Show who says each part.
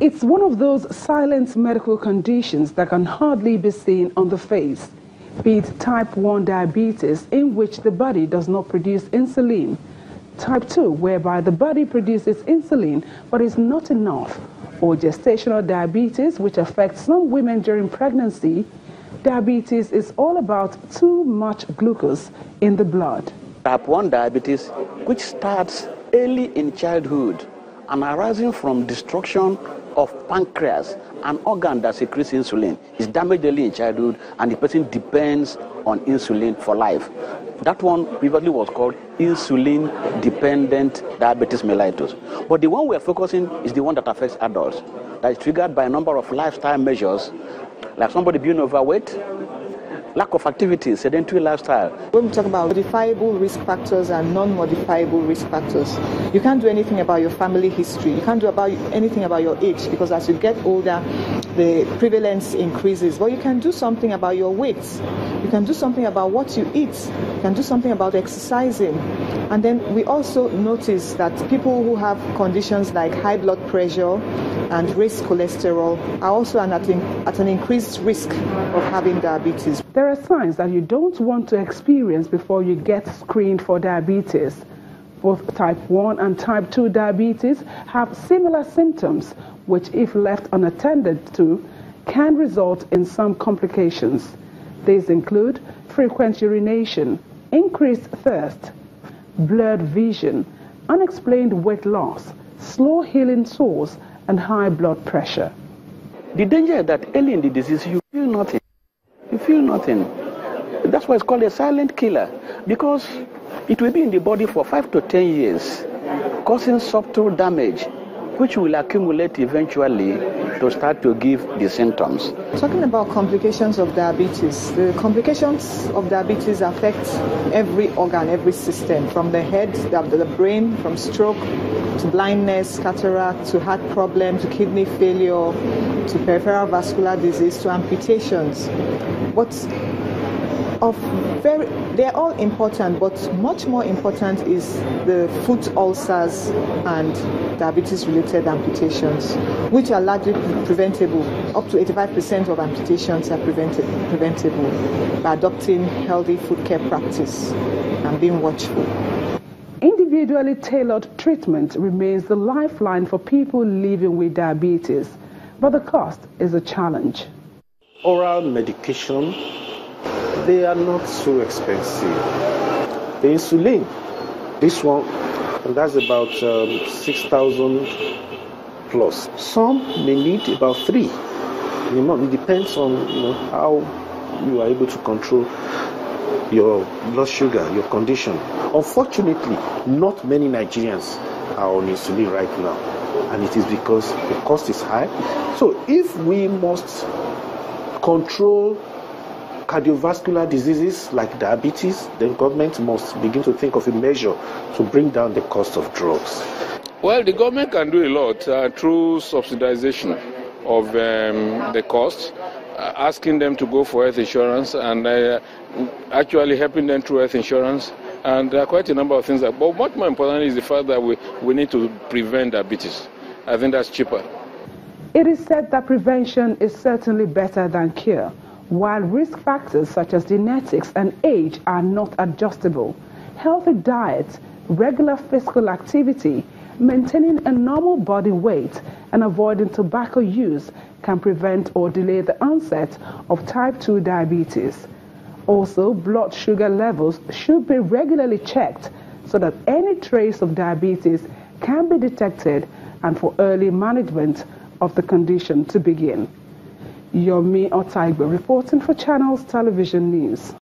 Speaker 1: It's one of those silent medical conditions that can hardly be seen on the face, be it type 1 diabetes, in which the body does not produce insulin, type 2, whereby the body produces insulin but is not enough, or gestational diabetes, which affects some women during pregnancy. Diabetes is all about too much glucose in the blood.
Speaker 2: Type 1 diabetes, which starts early in childhood and arising from destruction of pancreas, an organ that secretes insulin, is damaged early in childhood, and the person depends on insulin for life. That one previously was called insulin-dependent diabetes mellitus. But the one we are focusing is the one that affects adults, that is triggered by a number of lifestyle measures, like somebody being overweight, lack of activity, sedentary lifestyle.
Speaker 3: When we talk about modifiable risk factors and non-modifiable risk factors, you can't do anything about your family history. You can't do anything about your age, because as you get older, the prevalence increases. But you can do something about your weight. You can do something about what you eat. You can do something about exercising. And then we also notice that people who have conditions like high blood pressure and raised cholesterol are also at an increased risk of having diabetes.
Speaker 1: There are signs that you don't want to experience before you get screened for diabetes. Both type 1 and type 2 diabetes have similar symptoms, which, if left unattended to, can result in some complications. These include frequent urination, increased thirst, blurred vision, unexplained weight loss, slow healing sores, and high blood pressure.
Speaker 2: The danger is that early in the disease, you feel nothing. You feel nothing. That's why it's called a silent killer, because it will be in the body for 5 to 10 years, causing subtle damage, which will accumulate eventually to start to give the symptoms.
Speaker 3: Talking about complications of diabetes, the complications of diabetes affect every organ, every system, from the head, the brain, from stroke to blindness, cataract, to heart problem, to kidney failure, to peripheral vascular disease, to amputations. They're all important, but much more important is the foot ulcers and diabetes-related amputations, which are largely preventable. Up to 85% of amputations are preventable by adopting healthy foot care practice and being watchful.
Speaker 1: Individually tailored treatment remains the lifeline for people living with diabetes, but the cost is a challenge.
Speaker 4: Oral medication, they are not so expensive. The insulin, this one, and that's about 6,000 plus. Some may need about 3. It depends on how you are able to control your blood sugar, your condition. Unfortunately, not many Nigerians are on insulin right now, and it is because the cost is high. So if we must control cardiovascular diseases like diabetes, then government must begin to think of a measure to bring down the cost of drugs.
Speaker 5: Well, the government can do a lot through subsidization of the cost, asking them to go for health insurance, and actually helping them through health insurance. And there are quite a number of things. But what more important is the fact that we need to prevent diabetes. I think that's cheaper.
Speaker 1: It is said that prevention is certainly better than cure, while risk factors such as genetics and age are not adjustable. Healthy diet, regular physical activity, maintaining a normal body weight, and avoiding tobacco use can prevent or delay the onset of type 2 diabetes. Also, blood sugar levels should be regularly checked so that any trace of diabetes can be detected and for early management of the condition to begin. Yomi Otaigbe reporting for Channels Television News.